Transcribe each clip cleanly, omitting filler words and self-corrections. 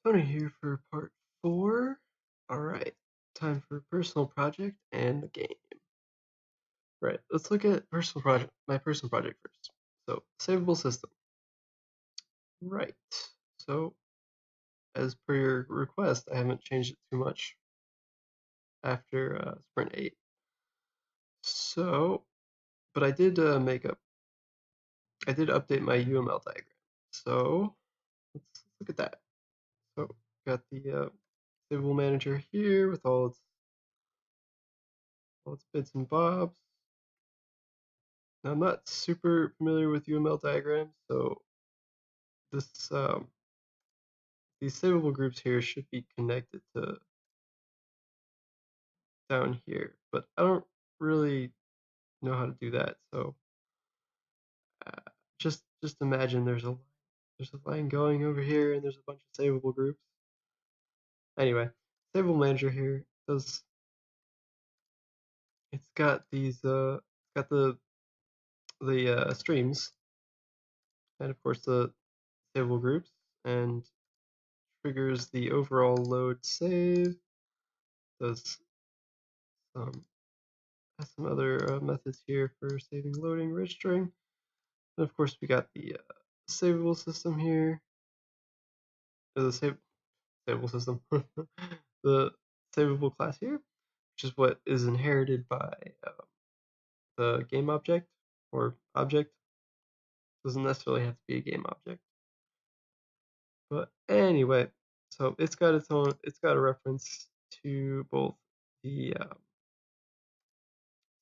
Tony here for part 4. Alright, time for personal project and the game. Right, let's look at my personal project first. So, savable system. Right, so as per your request, I haven't changed it too much after sprint 8. So, but I did I did update my UML diagram. So, let's look at that. So, got the savable manager here with all its bits and bobs. Now, I'm not super familiar with UML diagrams, so this these savable groups here should be connected to down here, but I don't really know how to do that. So just imagine there's a line going over here, and there's a bunch of savable groups. Anyway, savable manager here does it's got the streams, and of course the savable groups, and triggers the overall load save. Does some has some other methods here for saving, loading, registering. And of course, we got the savable system here, or the savable system, the savable class here, which is what is inherited by the game object or object. Doesn't necessarily have to be a game object. But anyway, so it's got a reference to both the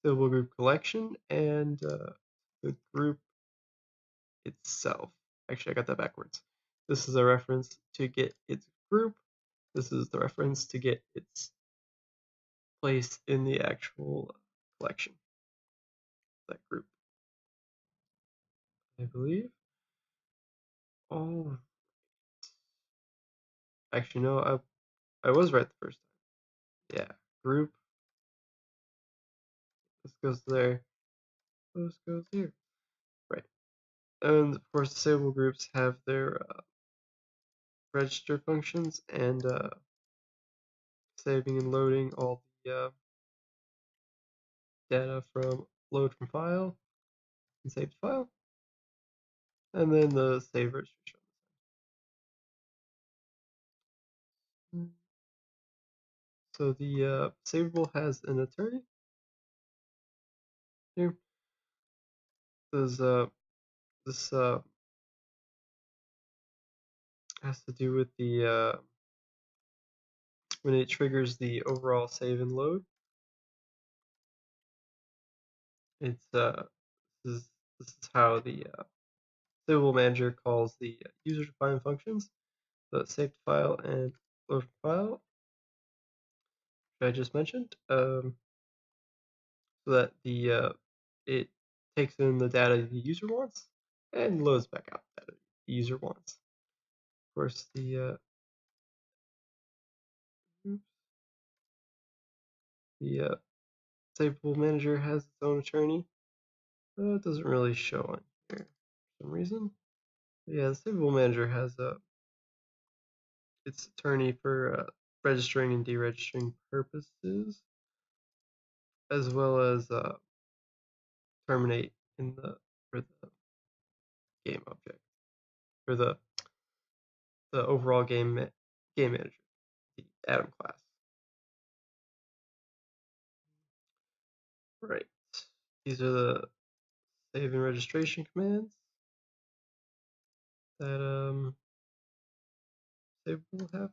savable group collection and the group itself. Actually, I got that backwards. This is a reference to get its group. This is the reference to get its place in the actual collection, that group, I believe. Oh, actually, no, I was right the first time. Yeah, group. This goes there. This goes here. Right. And of course, disable groups have their register functions and saving and loading all the data from load from file and saved file, and then the save registration. So the savable has an attorney here. This has to do with the when it triggers the overall save and load. It's this is how the savable manager calls the user-defined functions, the saved file and load file, which I just mentioned, so that the it takes in the data the user wants and loads back out the data the user wants. Of course, the savable manager has its own attorney. It doesn't really show on here for some reason. But yeah, the savable manager has its attorney for registering and deregistering purposes, as well as terminate for the game object, for the overall game manager, the Atom class. Right. These are the save and registration commands that save will have.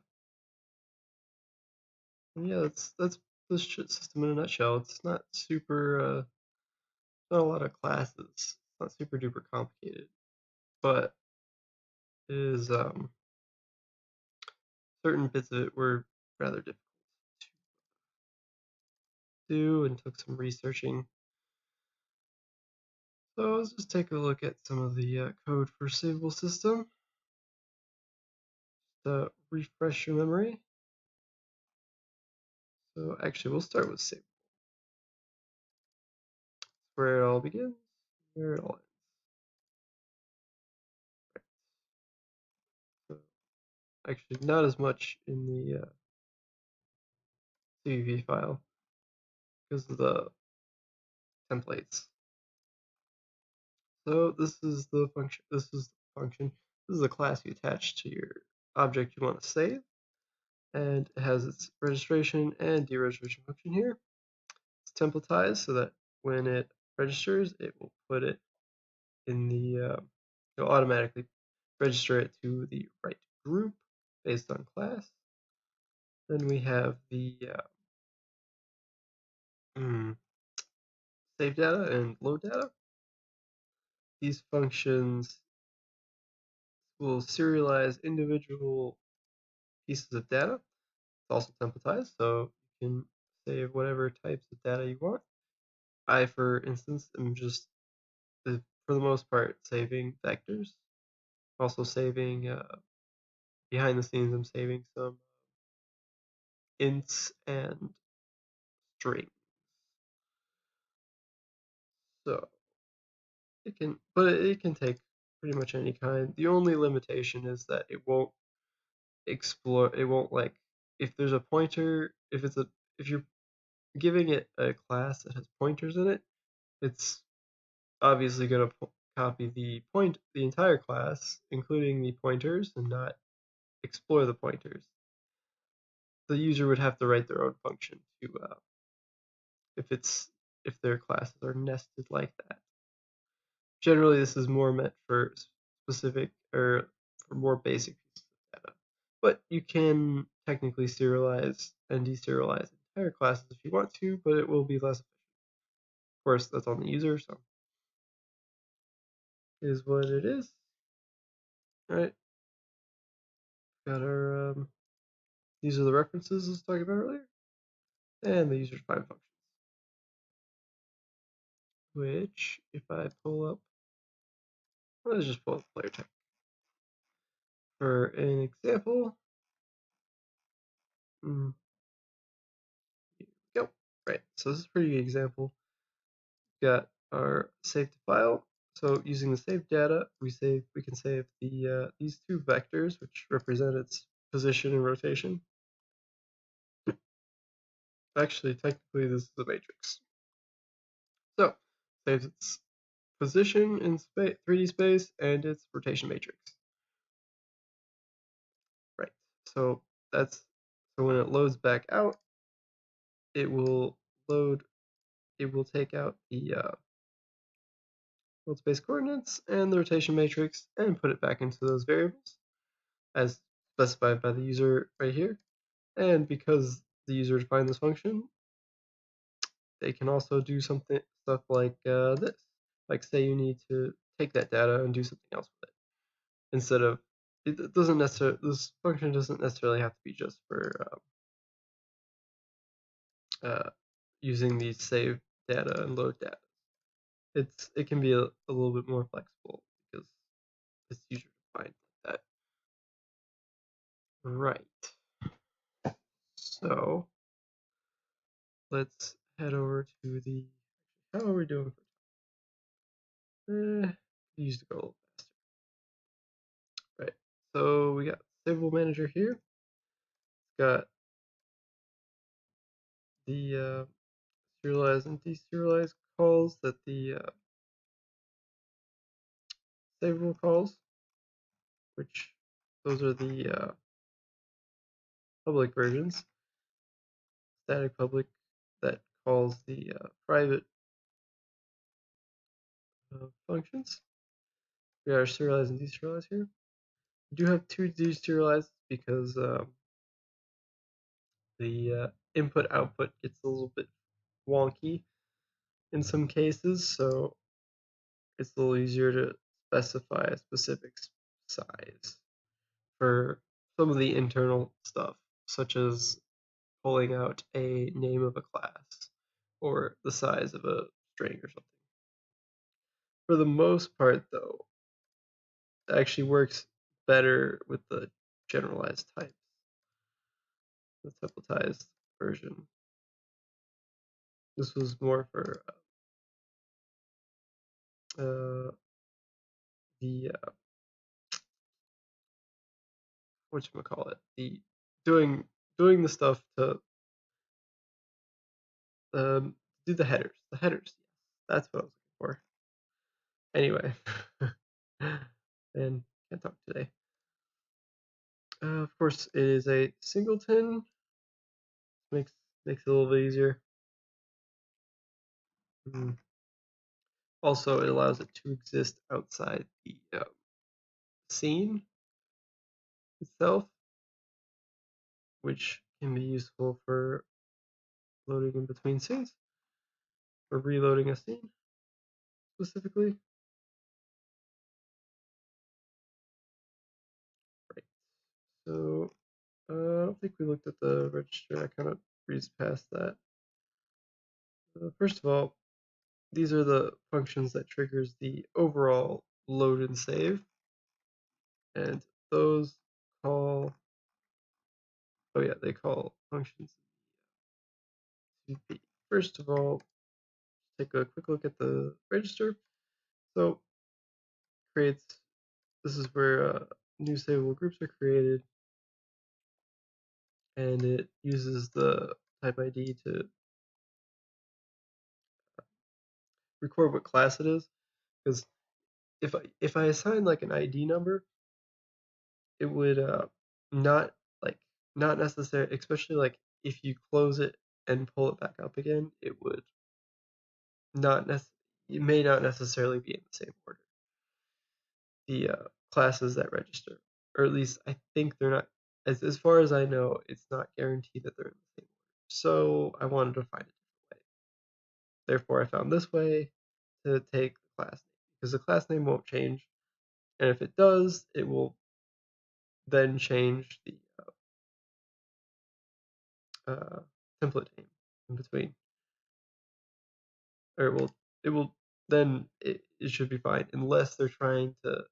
And yeah, that's the system in a nutshell. It's not super not a lot of classes. It's not super duper complicated, but it is certain bits of it were rather difficult to do and took some researching. So let's just take a look at some of the code for savable system. To refresh your memory. So actually, we'll start with savable. Where it all begins, where it all ends. So Actually, not as much in the CVV file because of the templates. So this is the function. This is the function. This is the class you attach to your object you want to save, and it has its registration and deregistration function here. It's templatized so that when it registers, it will put it in the. It'll automatically register it to the right group based on class. Then we have the save data and load data. These functions will serialize individual pieces of data. It's also templatized, so you can save whatever types of data you want. I, for instance, am just, for the most part, saving vectors. Also saving, behind the scenes, I'm saving some ints and strings. So it can take pretty much any kind. The only limitation is that it won't explore. It won't, like, if there's a pointer. If you're giving it a class that has pointers in it, it's obviously going to copy the entire class, including the pointers, and not explore the pointers. The user would have to write their own function to if their classes are nested like that. Generally, this is more meant for specific or for more basic pieces of data. But you can technically serialize and deserialize entire classes if you want to, but it will be less efficient. Of course, that's on the user, so it is what it is. All right, got our these are the references I was talking about earlier, and the user-defined functions. Which, if I pull up, let's just pull up player type for an example. Here we go. Right, so this is a pretty good example. We've got our saved file. So using the saved data, we can save the these two vectors, which represent its position and rotation. Actually, technically, this is a matrix. So saves its position in 3D space and its rotation matrix. Right. So when it loads back out, it will take out the world space coordinates and the rotation matrix and put it back into those variables as specified by the user right here. And because the user defined this function, they can also do stuff like this. Like, say you need to take that data and do something else with it. Instead of, this function doesn't necessarily have to be just for using these save data and load data. It can be a little bit more flexible because it's user defined like that. Right. So let's head over to the. How are we doing? Use to go a little faster. Right. So we got Savable Manager here. It's got the serialize and deserialize calls that the savable calls, which those are the public versions. Static public that calls the private functions. We are serialize and deserialize here. We do have two deserialized because the input output gets a little bit wonky in some cases, so it's a little easier to specify a specific size for some of the internal stuff, such as pulling out a name of a class or the size of a string or something. For the most part, though, it actually works better with the generalized types, the templatized version. This was more for the whatchamacallit, the doing the stuff to um, do the headers. The headers. That's what I was looking for. Anyway, and can't talk today. Of course, it is a singleton. Makes makes it a little bit easier. Also, it allows it to exist outside the scene itself, which can be useful for loading in between scenes or reloading a scene specifically. Right. So I don't think we looked at the register. I kind of breezed past that. First of all, these are the functions that triggers the overall load and save, and those call. Oh yeah, they call functions. First of all, take a quick look at the register. So creates. This is where new savable groups are created, and it uses the type ID to record what class it is. Because if I assign like an ID number, it would not like not necessary, especially like if you close it and pull it back up again, it would not it may not necessarily be in the same order. The classes that register, or at least I think they're not. As far as I know, it's not guaranteed that they're in the same order. So I wanted to find a different way. Therefore, I found this way to take the class name because the class name won't change, and if it does, it will then change the template name in between, or it will then it should be fine unless they're trying to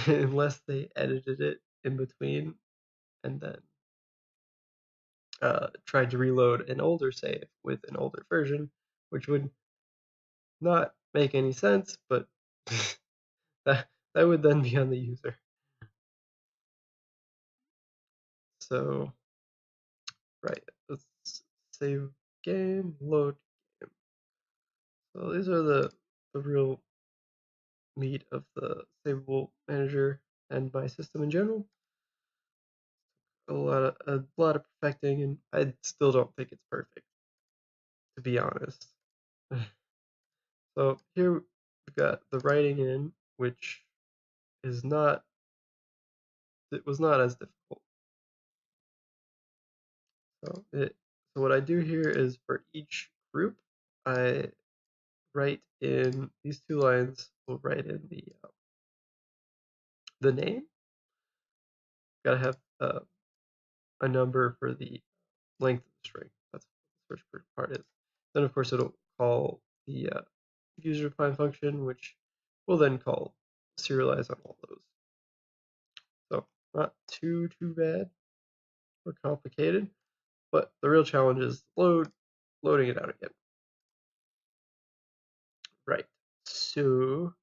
unless they edited it in between and then tried to reload an older save with an older version, which would not make any sense, but that would then be on the user. So right, let's save game, load game. So these are the real meat of the savable manager and my system in general. A lot of perfecting, and I still don't think it's perfect, to be honest. So here we've got the writing in, which is not it was not as difficult. So what I do here is for each group, I write in these two lines. We'll write in the name. Got to have a number for the length of the string. That's what the first part is. Then of course it'll call the user define function, which will then call serialize on all those. So not too bad or complicated, but the real challenge is loading it out again. Right. So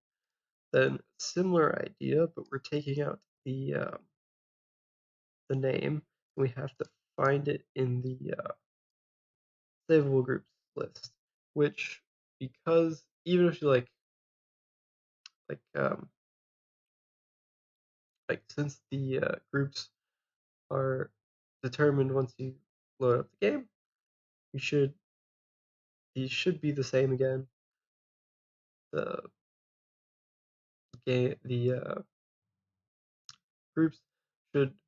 then similar idea, but we're taking out the name. We have to find it in the savable groups list, which because even if you like um, since the groups are determined once you load up the game, these should be the same again. The groups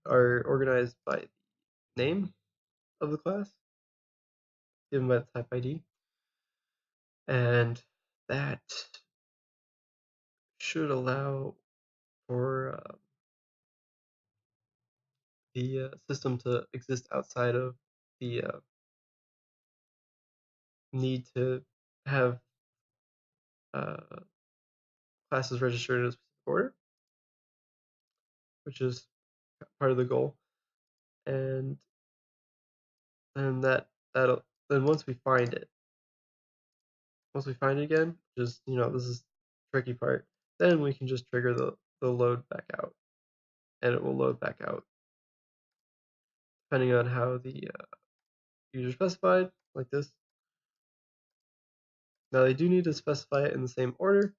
are organized by the name of the class given by the type ID, and that should allow for the system to exist outside of the need to have classes registered in a specific order, which is part of the goal. And then that'll then once we find it again, just this is the tricky part. Then we can just trigger the load back out, and it will load back out depending on how the user specified, like this. Now they do need to specify it in the same order,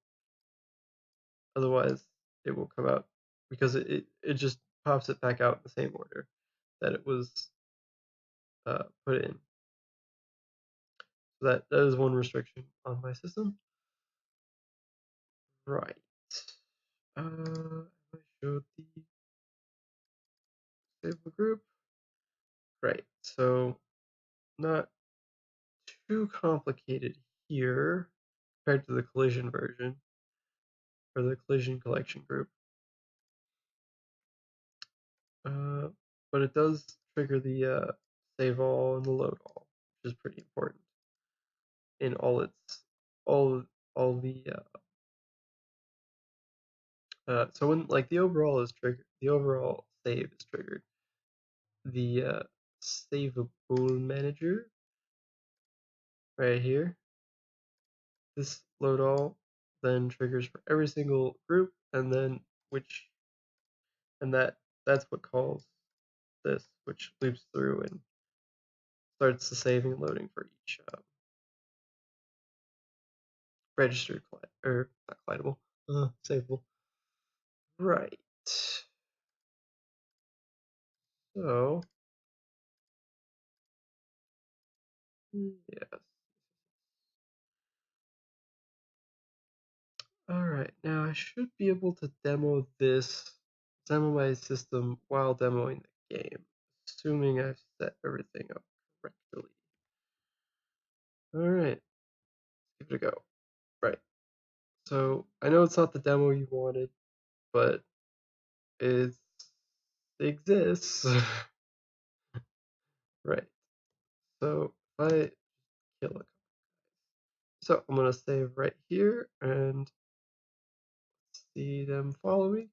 otherwise it will come out because it just pops it back out in the same order that it was put in. So that is one restriction on my system. Right. I showed the stable group. Right. So not too complicated here compared to the collision version or the collision collection group. But it does trigger the save all and the load all, which is pretty important in all the so when like the overall is triggered, the overall save is triggered. The saveable manager right here, this load all then triggers for every single group, and then that's what calls this, which loops through and starts the saving and loading for each registered or not collidable, savable. Right. So yes. All right. Now I should be able to demo my system while demoing the game, assuming I've set everything up correctly. All right. Let's give it a go. Right. So I know it's not the demo you wanted, but it exists. Right. So if I kill it. So I'm gonna save right here and see them follow me.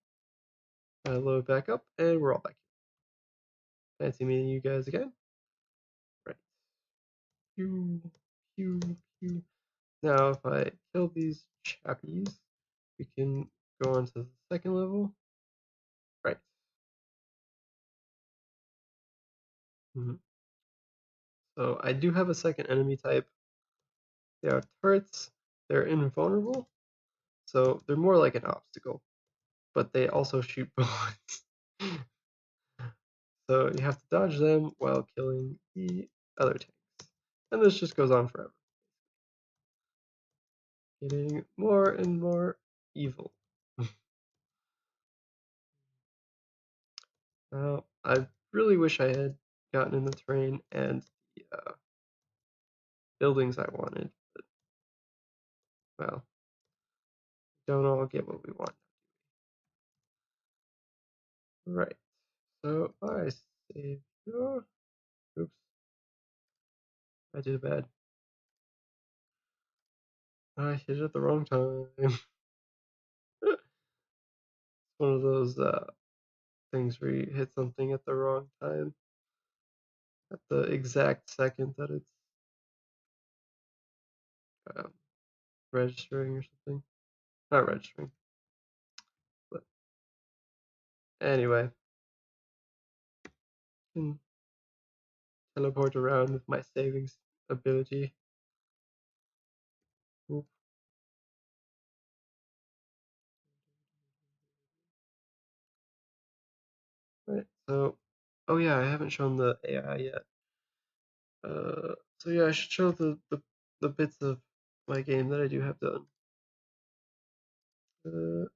I load back up and we're all back here. Fancy meeting you guys again. Right. Pew, pew, pew. Now if I kill these chappies, we can go on to the second level. Right. So I do have a second enemy type. They are turrets. They're invulnerable, so they're more like an obstacle, but they also shoot bullets. So you have to dodge them while killing the other tanks. And this just goes on forever. Getting more and more evil. Now, I really wish I had gotten in the terrain and the buildings I wanted, but, well, don't all get what we want. Right. So I save your. Oops. I did bad. I hit it at the wrong time. It's one of those things where you hit something at the wrong time, at the exact second that it's um, registering or something. Not registering, but anyway, I can teleport around with my savings ability. Oop. Right. So, oh yeah, I haven't shown the AI yet. So yeah, I should show the bits of my game that I do have done. Uh,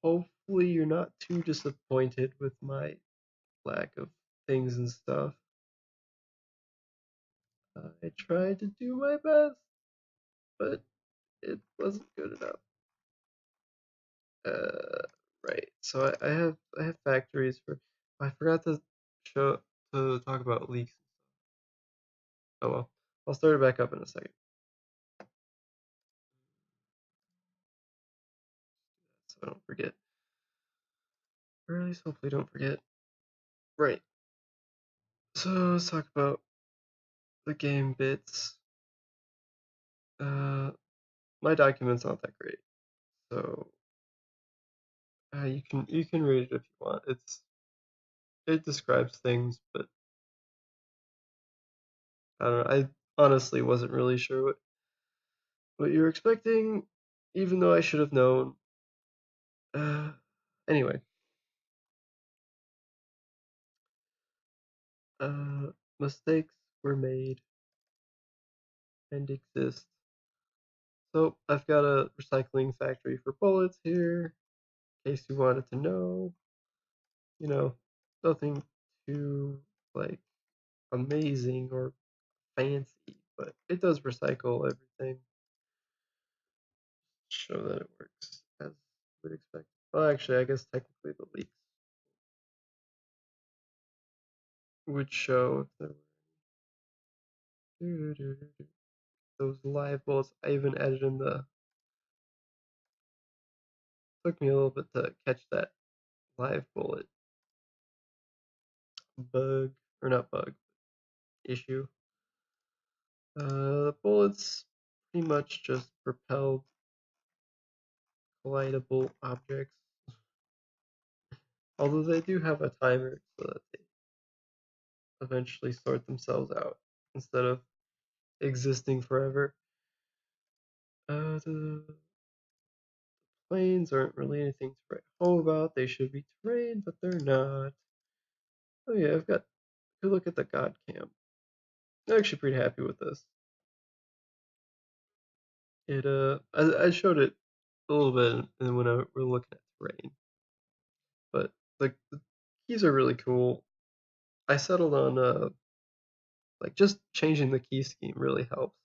Hopefully you're not too disappointed with my lack of things and stuff. I tried to do my best, but it wasn't good enough. Right. So I have factories for. I forgot to show to talk about leaks. Oh well, I'll start it back up in a second. So I don't forget. Or at least hopefully don't forget. Right. So let's talk about the game bits. My document's not that great, so you can read it if you want. it describes things, but I don't know. I honestly wasn't really sure what you were expecting, even though I should have known. Uh, anyway, uh, mistakes were made and exist. So I've got a recycling factory for bullets here, in case you wanted to know. You know, nothing too like amazing or fancy, but it does recycle everything. Show that it works as we would expect. Well, actually, I guess technically the leaks would show if there were those live bullets. I even added in the. Took me a little bit to catch that live bullet bug, or not bug, issue. The bullets pretty much just propelled collidable objects, although they do have a timer so that they eventually sort themselves out instead of existing forever. The planes aren't really anything to write home about. They should be terrain, but they're not. Oh yeah, I've got. Good look at the God Cam. I'm actually pretty happy with this. It I showed it a little bit and when we're looking at terrain, but the keys are really cool. I settled on like just changing the key scheme really helps.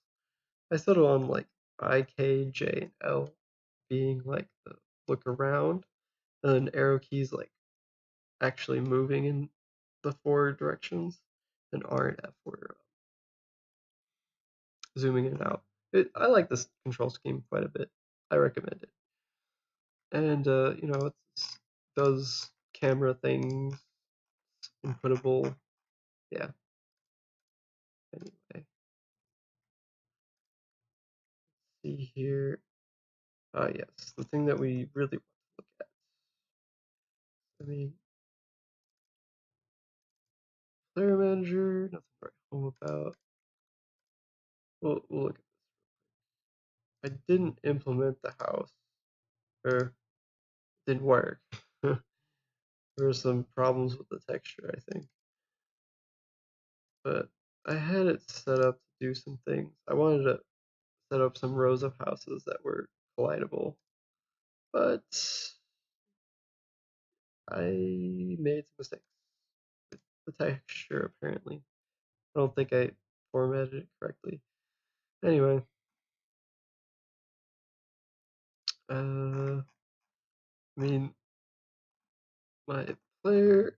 I settled on like I, K, J, and L being like the look around, and then arrow keys like actually moving in the four directions, and R and F were zooming in and out. I like this control scheme quite a bit. I recommend it. And you know, it does camera things, inputable. Yeah. Anyway, see here. Ah, yes, the thing that we really want to look at. I mean, player manager, nothing to write home about. We'll look at. I didn't implement the house, or it didn't work. There were some problems with the texture, I think, but I had it set up to do some things. I wanted to set up some rows of houses that were collidable, but I made some mistakes with the texture apparently. I don't think I formatted it correctly. Anyway, I mean, my player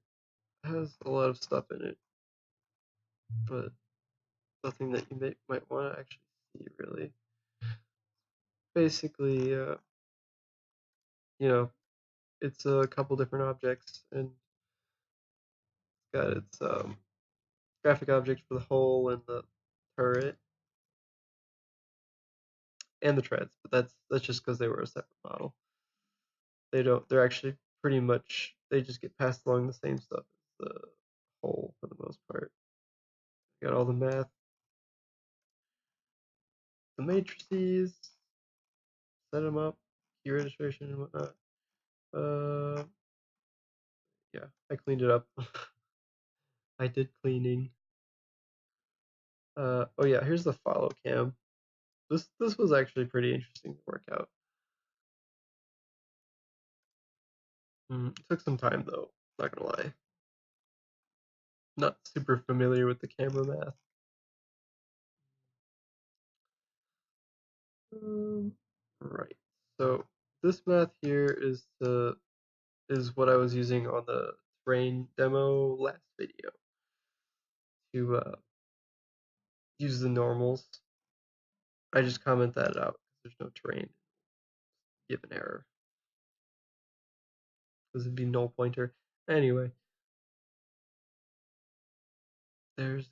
has a lot of stuff in it, but nothing that you might want to actually see really. Basically, you know, it's a couple different objects and it's got its graphic object for the hull and the turret and the treads, but that's just because they were a separate model. They don't. They're actually pretty much. They just get passed along the same stuff as the hull for the most part. Got all the math, the matrices, set them up, key registration and whatnot. Uh, yeah, I cleaned it up. I did cleaning. Oh yeah, here's the follow cam. This was actually pretty interesting to work out. It took some time though. Not gonna lie. Not super familiar with the camera math. Right. So this math here is what I was using on the terrain demo last video to use the normals. I just comment that out because there's no terrain, give an error because it'd be null pointer. Anyway, there's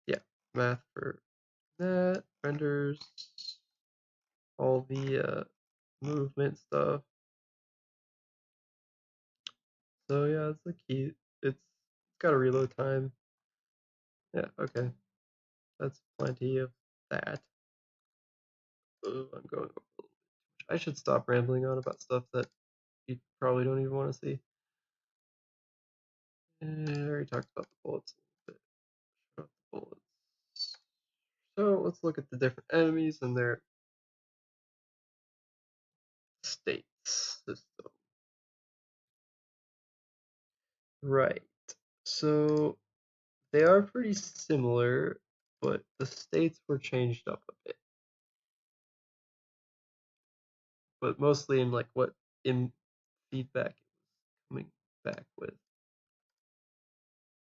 yeah, math for that, renders, all the movement stuff. So yeah, it's the key. It's got a reload time. Yeah, okay. That's plenty of that. Oh, I'm going over. I should stop rambling on about stuff that you probably don't even want to see. I already talked about the bullets a little bit. About the bullets. So let's look at the different enemies and their states system. Right. So they are pretty similar, but the states were changed up a bit. But mostly in like what in feedback it was coming back with.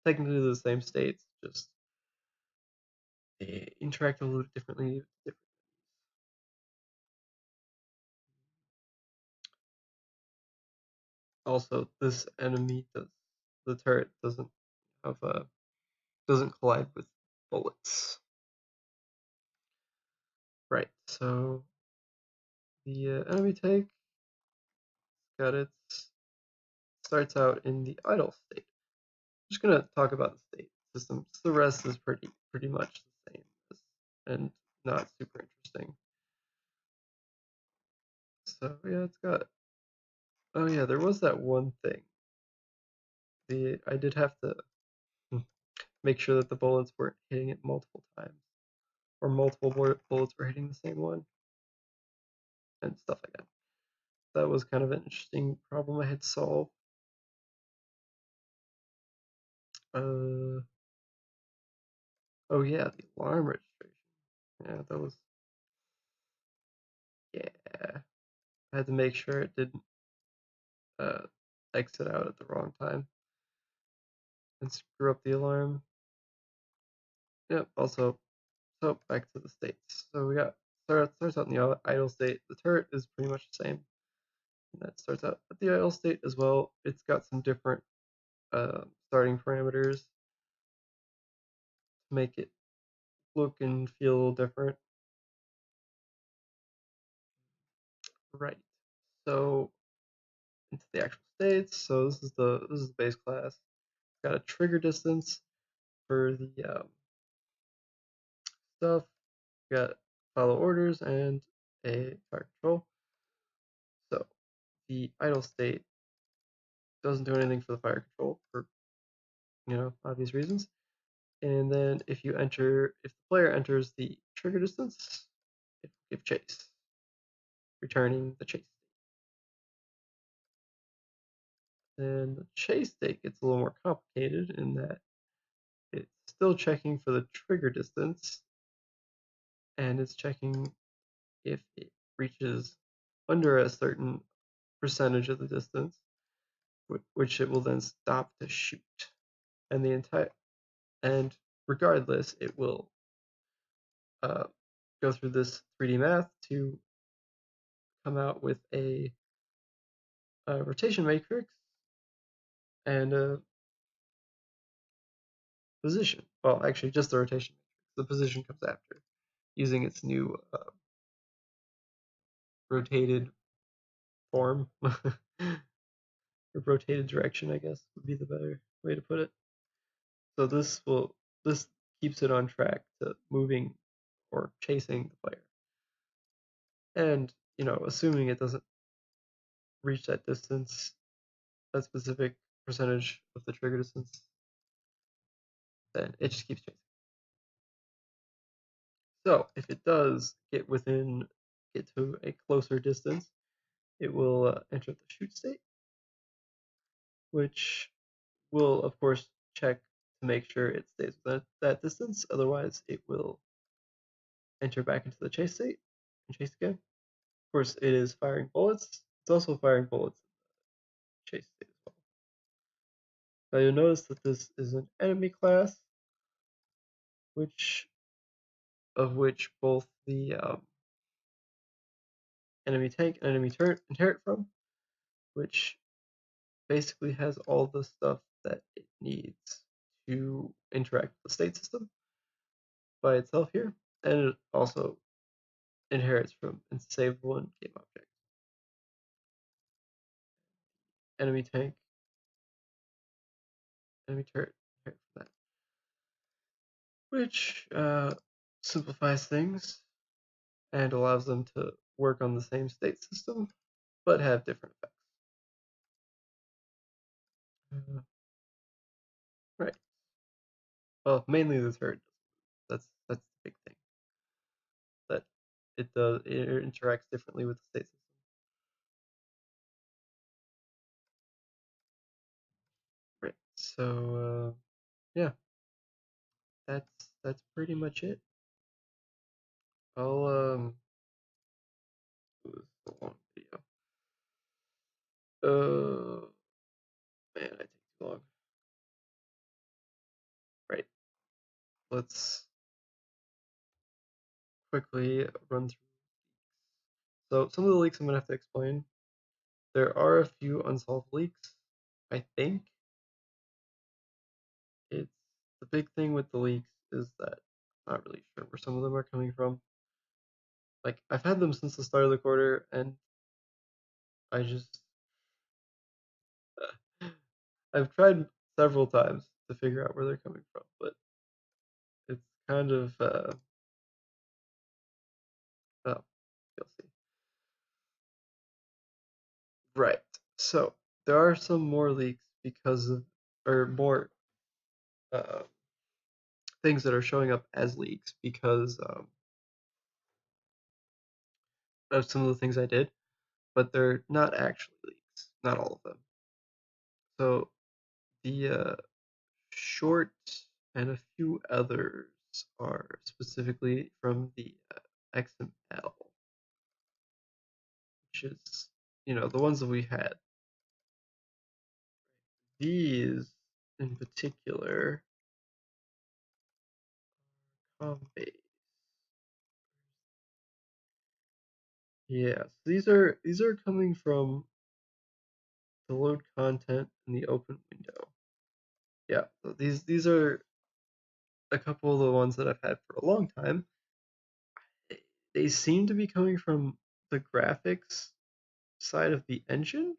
Technically the same states, just they interact a little differently. Also, this enemy does the turret have doesn't collide with bullets. Right. So the enemy tank got its starts out in the idle state. I'm just gonna talk about the state systems. The rest is pretty much the same and not super interesting. So yeah, it's got. Oh yeah, there was that one thing. I did have to make sure that the bullets weren't hitting it multiple times, or multiple bullets were hitting the same one, and stuff like that. That was kind of an interesting problem I had to solve. Uh, oh yeah, the alarm registration. Yeah, that was. Yeah, I had to make sure it didn't uh, exit out at the wrong time and screw up the alarm. Yep. Also, so back to the states. So we got starts out in the idle state. The turret is pretty much the same. And that starts out at the idle state as well. It's got some different starting parameters to make it look and feel a little different. Right. So into the actual states. So this is the base class. Got a trigger distance for the stuff. Got follow orders and a fire control. So the idle state doesn't do anything for the fire control for obvious reasons. And then if the player enters the trigger distance, it will give chase, returning the chase. Then the chase state gets a little more complicated in that it's still checking for the trigger distance, and it's checking if it reaches under a certain percentage of the distance, which it will then stop to shoot. And and regardless, it will uh, go through this 3D math to come out with a rotation matrix and a position. Well, actually, just the rotation matrix. The position comes after, using its new rotated form. Or rotated direction, I guess, would be the better way to put it. So this keeps it on track to moving or chasing the player. And assuming it doesn't reach that distance, that specific percentage of the trigger distance, then it just keeps chasing. So if it does get to a closer distance, it will enter the shoot state, which will of course check to make sure it stays within that distance. Otherwise, it will enter back into the chase state and chase again. Of course, it is firing bullets. It's also firing bullets in the chase state as well. Now you'll notice that this is an enemy class, of which both the enemy tank and enemy turret inherit from, which basically has all the stuff that it needs to interact with the state system by itself here, and it also inherits from unsavable and game objects. Enemy tank let me turn here for that, which simplifies things and allows them to work on the same state system, but have different effects. Right. Well, mainly the third. That's the big thing. That it interacts differently with the state system. Right. So yeah, that's pretty much it. I'll ooh, this is a long video. Man, I take too long. Right. Let's quickly run through. So some of the leaks I'm gonna have to explain. There are a few unsolved leaks. I think it's the big thing with the leaks is that I'm not really sure where some of them are coming from. Like I've had them since the start of the quarter, and I just I've tried several times to figure out where they're coming from, but it's kind of oh, you'll see. Right. So there are some more leaks because of or more uh, things that are showing up as leaks because of some of the things I did, but they're not actually leaks. Not all of them. So the short and a few others are specifically from the XML, which is the ones that we had. These in particular, base. Yeah, so these are coming from the load content in the open window. Yeah, so these are a couple of the ones that I've had for a long time. They seem to be coming from the graphics side of the engine,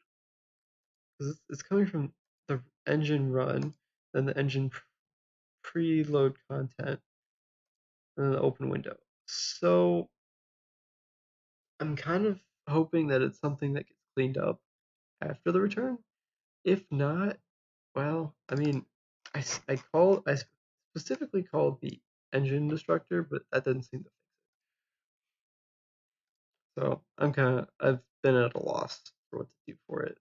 because it's coming from the engine run, then the engine preload content, and then the open window. So I'm kind of hoping that it's something that gets cleaned up after the return. If not, well, I mean, I specifically called the engine destructor, but that doesn't seem to fix it. So I've been at a loss for what to do for it,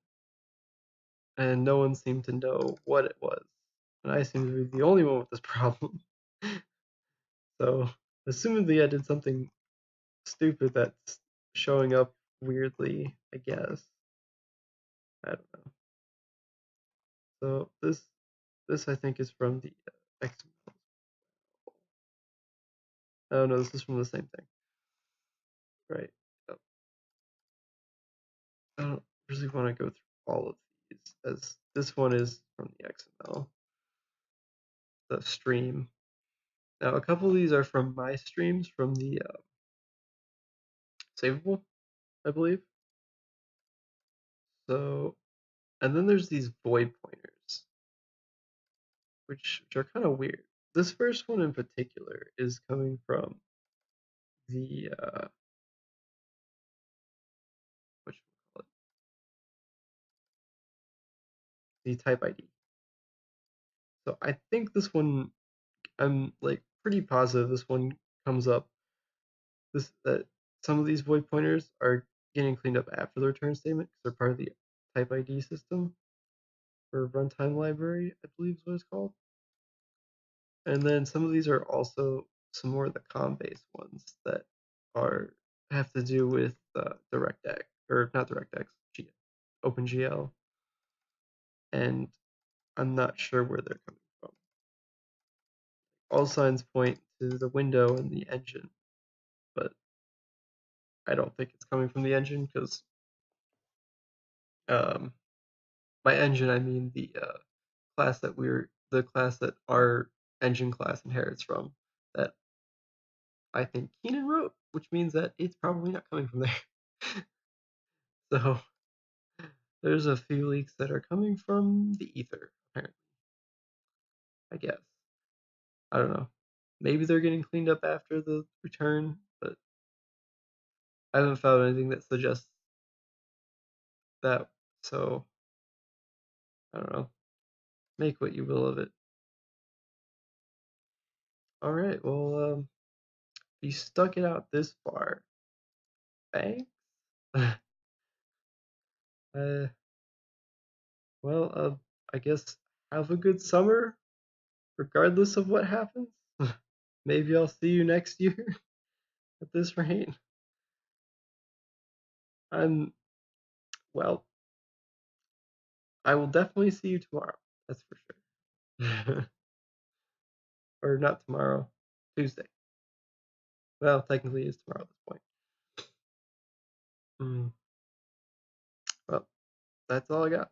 and no one seemed to know what it was, and I seem to be the only one with this problem. So, assumedly, I did something stupid that's showing up weirdly, I guess. I don't know. So this I think is from the XML. Oh no, this is from the same thing, right? Yep. I don't really want to go through all of these, as this one is from the XML, the stream. Now, a couple of these are from my streams from the savable, I believe. So, and then there's these void pointers, which are kind of weird. This first one in particular is coming from the what should we call it? The type ID. So I think this one, I'm like pretty positive this one comes up. That some of these void pointers are getting cleaned up after the return statement because they're part of the type ID system or runtime library, I believe is what it's called. And then some of these are also some more of the COM based ones that are have to do with DirectX or not DirectX, OpenGL, and I'm not sure where they're coming from. All signs point to the window and the engine, but I don't think it's coming from the engine because um, by engine I mean the the class that our engine class inherits from, that I think Keenan wrote, which means that it's probably not coming from there. So there's a few leaks that are coming from the ether, apparently. I don't know. Maybe they're getting cleaned up after the return, but I haven't found anything that suggests that. So I don't know. Make what you will of it. All right. Well, you stuck it out this far. Thanks. uh, well, I guess have a good summer, regardless of what happens. Maybe I'll see you next year at this rate. I'm well. I will definitely see you tomorrow. That's for sure. Or not tomorrow, Tuesday. Well, technically it's tomorrow at this point. Mm, well, that's all I got.